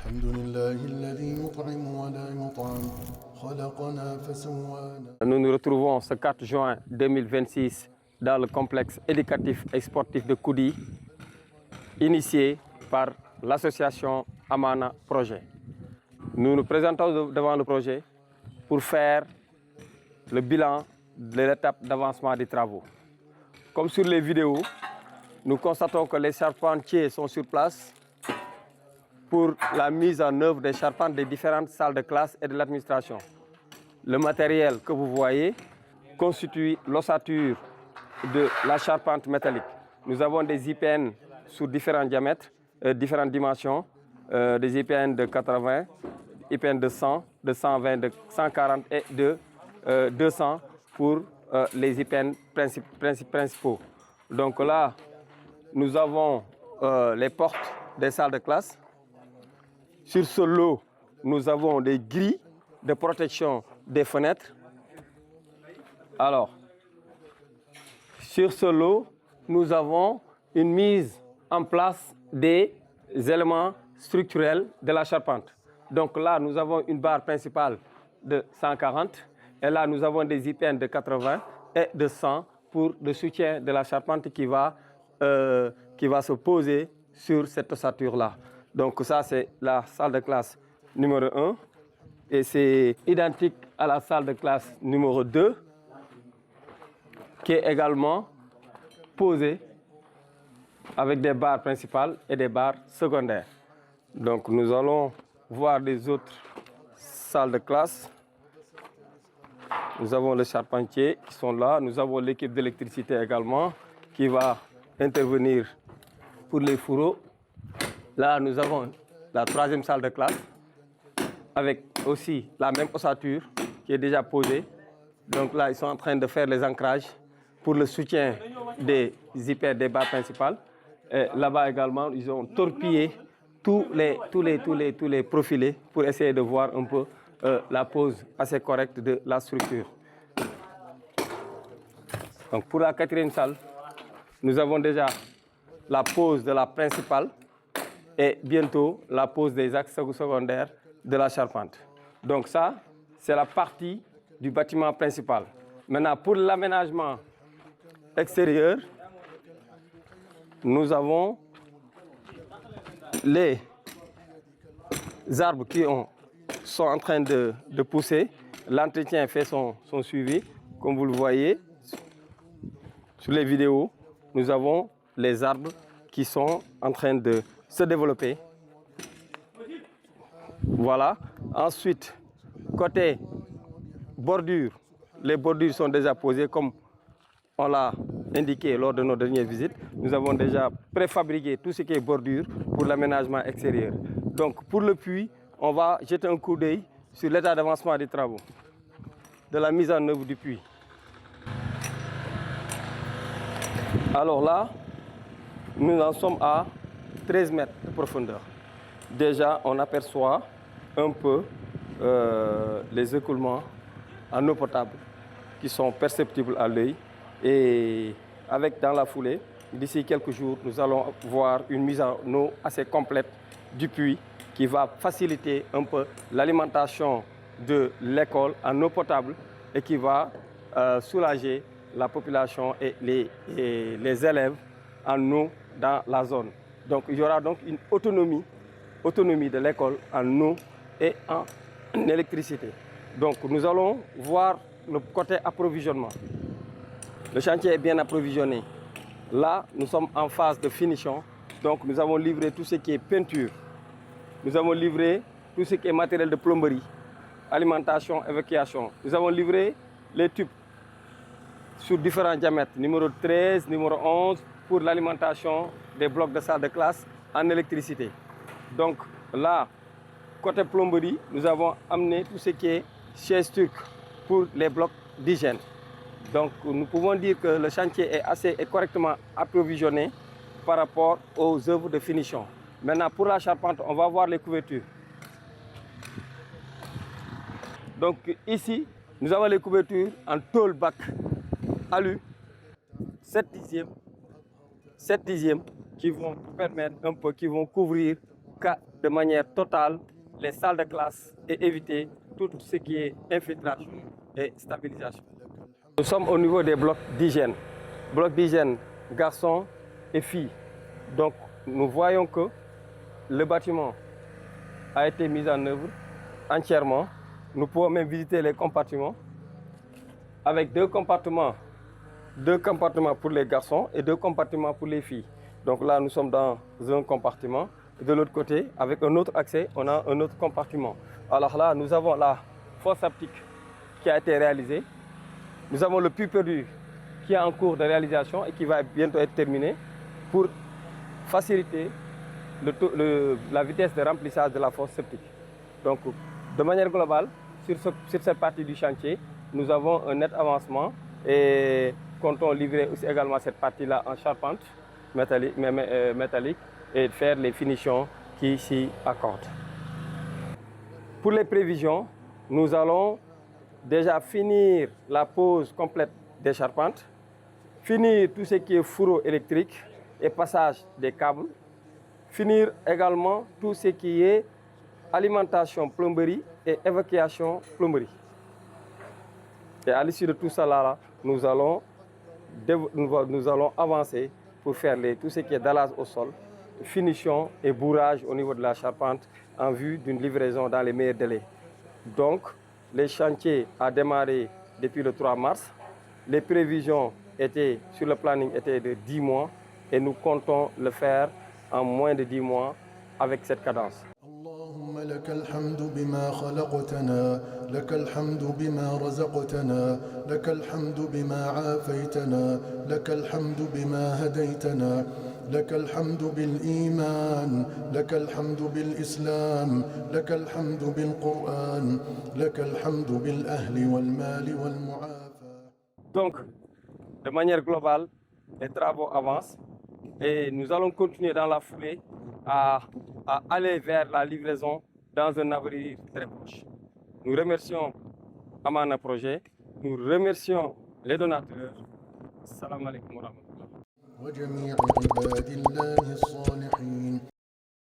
الحمد لله الذي يطعم ولا يطعم خلقنا فسوانا. Nous nous retrouvons ce 4 juin 2026 dans le complexe éducatif et sportif de Koudi, initié par l'association Amana Projet. Nous nous présentons devant le projet pour faire le bilan de l'étape d'avancement des travaux. Comme sur les vidéos, nous constatons que les charpentiers sont sur place pour la mise en œuvre des charpentes des différentes salles de classe et de l'administration. Le matériel que vous voyez constitue l'ossature de la charpente métallique. Nous avons des IPN sur différents diamètres, différentes dimensions, des IPN de 80, IPN de 100, de 120, de 140 et de 200 pour les IPN principaux. Donc là, nous avons les portes des salles de classe. Sur ce lot, nous avons des grilles de protection des fenêtres. Alors, sur ce lot, nous avons une mise en place des éléments structurels de la charpente. Donc là, nous avons une barre principale de 140 et là, nous avons des IPN de 80 et de 100 pour le soutien de la charpente qui va se poser sur cette ossature-là. Donc ça, c'est la salle de classe numéro 1 et c'est identique à la salle de classe numéro 2 qui est également posée avec des barres principales et des barres secondaires. Donc nous allons voir les autres salles de classe. Nous avons les charpentiers qui sont là. Nous avons l'équipe d'électricité également qui va intervenir pour les fourreaux. Là, nous avons la troisième salle de classe avec aussi la même ossature qui est déjà posée. Donc là, ils sont en train de faire les ancrages pour le soutien des IPN des barres principales. Là-bas également, ils ont torpillé tous les profilés pour essayer de voir un peu la pose assez correcte de la structure. Donc pour la quatrième salle, nous avons déjà la pose de la principale et bientôt la pose des axes secondaires de la charpente. Donc ça, c'est la partie du bâtiment principal. Maintenant, pour l'aménagement extérieur, nous avons les arbres qui sont en train de pousser. L'entretien fait son suivi. Comme vous le voyez sur les vidéos, nous avons les arbres qui sont en train de se développer. Voilà. Ensuite, côté bordure, les bordures sont déjà posées comme on l'a indiqué lors de nos dernières visites. Nous avons déjà préfabriqué tout ce qui est bordure pour l'aménagement extérieur. Donc pour le puits, on va jeter un coup d'œil sur l'état d'avancement des travaux, de la mise en œuvre du puits. Alors là, nous en sommes à 13 mètres de profondeur. Déjà, on aperçoit un peu les écoulements en eau potable qui sont perceptibles à l'œil. Et avec dans la foulée, d'ici quelques jours, nous allons voir une mise en eau assez complète du puits qui va faciliter un peu l'alimentation de l'école en eau potable et qui va soulager la population et les élèves en eau dans la zone. Donc il y aura donc une autonomie de l'école en eau et en électricité. Donc nous allons voir le côté approvisionnement. Le chantier est bien approvisionné. Là, nous sommes en phase de finition. Donc nous avons livré tout ce qui est peinture. Nous avons livré tout ce qui est matériel de plomberie, alimentation, évacuation. Nous avons livré les tubes sur différents diamètres, numéro 13, numéro 11, pour l'alimentation des blocs de salle de classe en électricité. Donc là, côté plomberie, nous avons amené tout ce qui est chaise turque pour les blocs d'hygiène. Donc nous pouvons dire que le chantier est correctement approvisionné par rapport aux œuvres de finition. Maintenant, pour la charpente, on va voir les couvertures. Donc ici, nous avons les couvertures en tôle bac alu 7/10 qui vont permettre un peu, qui vont couvrir de manière totale les salles de classe et éviter tout ce qui est infiltration et stabilisation. Nous sommes au niveau des blocs d'hygiène. Blocs d'hygiène garçons et filles. Donc nous voyons que le bâtiment a été mis en œuvre entièrement. Nous pouvons même visiter les compartiments avec deux compartiments pour les garçons et deux compartiments pour les filles. Donc là, nous sommes dans un compartiment. De l'autre côté, avec un autre accès, on a un autre compartiment. Alors là, nous avons la fosse septique qui a été réalisée. Nous avons le puits perdu qui est en cours de réalisation et qui va bientôt être terminé pour faciliter la vitesse de remplissage de la fosse septique. Donc, de manière globale, sur cette partie du chantier, nous avons un net avancement et comptons livrer aussi également cette partie-là en charpente métallique et faire les finitions qui s'y accordent. Pour les prévisions, nous allons déjà finir la pose complète des charpentes, finir tout ce qui est fourreau électrique et passage des câbles, finir également tout ce qui est alimentation plomberie et évacuation plomberie. Et à l'issue de tout cela, nous allons avancer pour faire tout ce qui est dallage au sol, finition et bourrage au niveau de la charpente en vue d'une livraison dans les meilleurs délais. Donc, les chantiers ont démarré depuis le 3 mars. Les prévisions sur le planning étaient de 10 mois et nous comptons le faire en moins de 10 mois avec cette cadence. اللهم لك الحمد بما خلقتنا لك الحمد بما رزقتنا لك الحمد بما عافيتنا لك الحمد بما هديتنا لك الحمد بالإيمان لك الحمد بالإسلام لك الحمد بالقرآن لك الحمد بالأهل والمال والمعافاة. Donc, de manière globale, les travaux avancent et nous allons continuer dans la foulée à aller vers la livraison dans un avenir très proche. Nous remercions Amana Projet, nous remercions les donateurs. Salam alaikum wa rahmatullah. وجميع عباد الله الصالحين